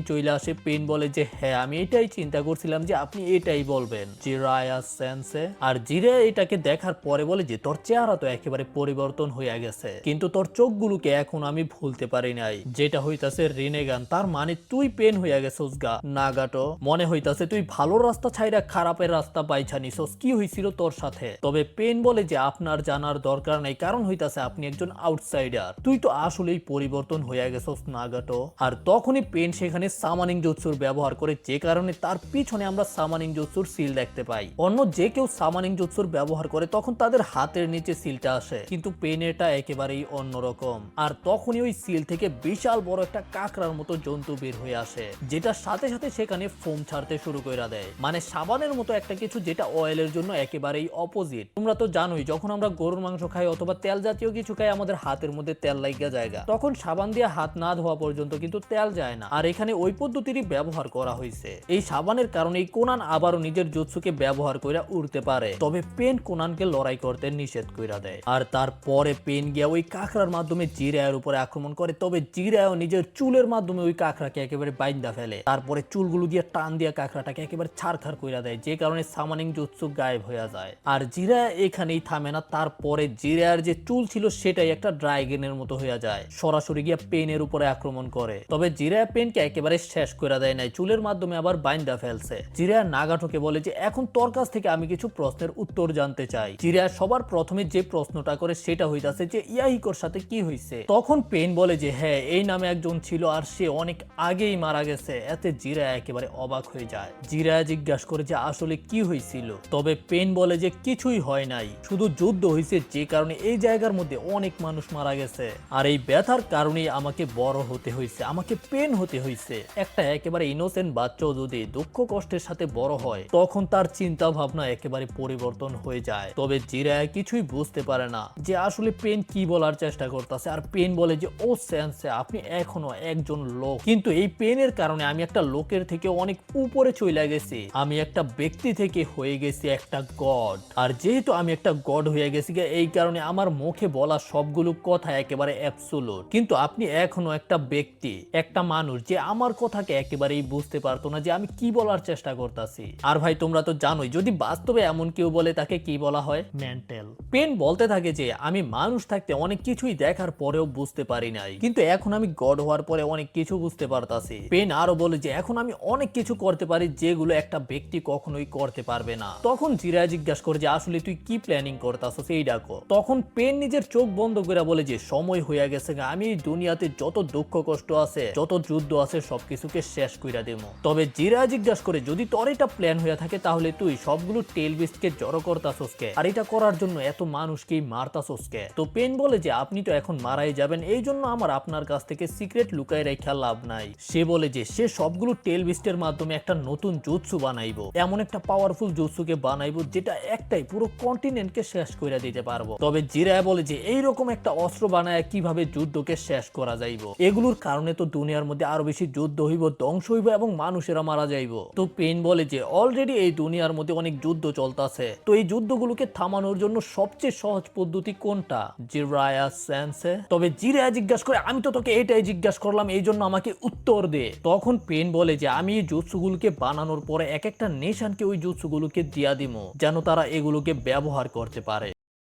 চলে আসে। পেন বলে যে হ্যাঁ আমি এটাই চিন্তা করছিলাম যে আপনি এটাই বলবেন জিরায়া সেন্সে। আর জিরায়া এটাকে দেখার পরে বলে যে তোর চেহারা তো একেবারে পরিবর্তন হয়ে গেছে, কিন্তু তোর চোখগুলোকে এখন আমি ভুলতে পারি নাই, যেটা হইতাছে রিনেগান। তার মানে তুই পেন হইয়া গেছস গা নাগাটো। মনে হইতাছে তুই ভালো রাস্তা ছাইরা খারাপের রাস্তা বাইছা নিছস। কি হইছিল তোর সাথে? তবে পেন বলে যে আপনার জানার দরকার নাই, কারণ হইতাছে আপনি একজন আউটসাইডার। তুই তো আসলেই পরিবর্তন হইয়া গেছস নাগাটো। আর তখনই পেন সেখানে সামানিং জুৎসুর ব্যবহার করে, যে কারণে তার পিছনে আমরা সামানিং জুৎসুর সিল দেখতে পাই। অন্য যে কেউ সামানিং জুৎসুর ব্যবহার করে তখন তাদের হাতের নিচে সিলটা আসে, কিন্তু পেনেরটা একেবারেই অন্যরকম। আর তখনই ওই সিল থেকে বিশাল বড় একটা কাকড়ার মতো জন্তু বের হয়ে আসে, যেটার সাথে সাথে সেখানে ফোম ছাড়তে শুরু করে দেয়। মানে সাবানের মতো একটা কিছু, যেটা অয়েলের জন্য একেবারেই অপোজিট। তোমরা তো জানোই যখন আমরা গরুর মাংস খাই অথবা তেল জাতীয় কিছু খাই, আমাদের হাতের মধ্যে তেল লাগা জায়গা, তখন সাবান দিয়ে হাত না ধোয়া পর্যন্ত কিন্তু তেল যায় না। আর এখানে ওই পদ্ধতিরই ব্যবহার করা হয়েছে। এই সাবানের কারণে কোনান আবারও নিজের জুৎসুকে ব্যবহার কইরা উড়তে পারে। তবে পেন কোনানকে লড়াই করতে নিষেধ কইরা দেয়। আর তারপরে পেন গিয়া ওই কাকড়ার মাধ্যমে জিরায়ের উপরে আক্রমণ করে। তবে জিরায়ও নিজের চুলের মাধ্যমে ওই কাকড়াকে একেবারে বাইন্দা ফেলে। তারপরে চুলগুলো দিয়ে টান দিয়া কাকড়াটাকে একেবারে ছাড়খাড় কইরা দেয়, যে কারণে সামানিং জুৎসু গায়েব হয়ে যায়। আর জিরায়া এখানেই থামে না। তারপরে জিরায়ার যে চুল ছিল সেটাই একটা ড্রাইগেনের মতো হয়ে যায়, সরাসরি গিয়া পেনের উপরে আক্রমণ করে। তবে জিরায়া পেনকে একেবারে শেষ করে দেয় নাই, চুলের মাধ্যমে আবার বাইন্দা ফেলছে। জিরায়া নাগাটোকে বলে যে এখন তোর কাছ থেকে আমি কিছু প্রশ্নের উত্তর জানতে চাই। জিরায়া সবার প্রথমে যে প্রশ্নটা করে সেটা হইতাছে যে ইয়াহিকোর সাথে কি হইছে। তখন পেন বলে যে হ্যাঁ এই নামে একজন ছিল আর সে অনেক আগেই মারা গেছে। এতে জিরায়া একেবারে অবাক হয়ে যায়। জিরায়া জিজ্ঞাসা করে যে আসলে কি হয়েছিল। তবে পেন বলে যে কিছুই হয় নাই, শুধু যুদ্ধ হয়েছে, যে কারণে এই জায়গার মধ্যে অনেক মানুষ মারা গেছে। আর এই ব্যথার কারণেই আমাকে বড় হতে হয়েছে, আমাকে পেন হতে হয়েছে। একটা একেবারে ইনোসেন্ট বাচ্চাও যদি দুঃখ কষ্টের সাথে বড় হয় তখন তার চিন্তা ভাবনা একেবারে পরিবর্তন হয়ে যায়। তবে জিরায়া কিছুই বুঝতে পারে না যে আসলে পেন কি বলার চেষ্টা করতেছে। আর পেন বলে যে ও সেন্সে আপনি এখনো একজন লোক, কিন্তু এই পেনের কারণে আমি একটা লোকের থেকে অনেক উপরে চলে গেছি। আমি একটা ব্যক্তি থেকে হয়ে গেছি একটা গড। আর যেহেতু আমি একটা গড হয়ে গেছি, এই কারণে আমার মুখে বলা সবগুলো কথা একেবারে অ্যাবসোলুট। কিন্তু আপনি এখনো একটা ব্যক্তি, একটা মানুষ যে আমার কথাকে একেবারেই বুঝতে পারতো না যে আমি কি বলার চেষ্টা করতেছি। আর ভাই তোমরা তো জানোই যদি বাস্তবে এমন কেউ বলে তাকে কি বলা হয়? মেন্টাল। পেন বলতে থাকে যে আমি মানুষ থাকতে অনেক কিছুই দেখার পরেও বুঝতে পারি নাই, কিন্তু এখন আমি গড হওয়ার পরে অনেক কিছু বুঝতে পারতাছি। পেন আরো বলে যে এখন আমি অনেক কিছু করতে পারি যেগুলো একটা ব্যক্তি কখনোই করতে পারবে না। তখন জিরায়া জিজ্ঞাসা করে যে আসলে তুই কি প্ল্যানিং করতাছস এই ডাকো। তখন পেন নিজের চোখ বন্ধ করে বলে যে সময় হয়ে গেছে, আমি এই দুনিয়াতে যত দুঃখ কষ্ট আছে, যত যুদ্ধ আছে সবকিছুকে শেষ কইরা দেবো। তবে জিরায়া জিজ্ঞাসা করে যদি তোর এটা প্ল্যান হয়ে থাকে তাহলে তুই সবগুলো টেল বিস্টকে জড়ো করতাছস কে, আর এটা করার জন্য এত মানুষকেই মারতাছস কে? তো পেন বলে যে আপনি তো এখন মারাই যাবেন, এই জন্য আমার আপনার কাছ থেকে সিক্রেট লুকাই রেখা লাভ নাই। সে বলে যে সে সবগুলো টেল বিস্টের মাধ্যমে একটা নতুন জুৎসু বানাইবো, এমন একটা পাওয়ারফুল জুৎসুকে বানাইবো যেটা একটাই পুরো কন্টিনেন্টকে শেষ করে দিতে পারবো। তবে জিরায়া বলে যে এইরকম একটা অস্ত্র বানায় কিভাবে যুদ্ধকে শেষ করা যাইবো, এগুলোর কারণে তো দুনিয়ার মধ্যে আরো বেশি যুদ্ধ হইব, ধ্বংস হইব এবং মানুষেরা মারা যাইব। তো পেন বলে যে অলরেডি এই দুনিয়ার মধ্যে অনেক যুদ্ধ চলতেছে, তো এই যুদ্ধগুলোকে থামানোর জন্য সবচেয়ে সহজ পদ্ধতি কোনটা? জিরায়া সেন্সে। তবে জিরায়া জিজ্ঞাসা করে আমি তো তোকে এটাই জিজ্ঞাসা করলাম, এই জন্য আমাকে উত্তর দে। তখন পেন বলে যে আমি এই জুৎসুগুলোকে বানানোর পরে এক একটা নেশানকে ওই জুৎসুগুলোকে দিয়া দিমু, যেন তারা এগুলোকে ব্যবহার করতে পারে।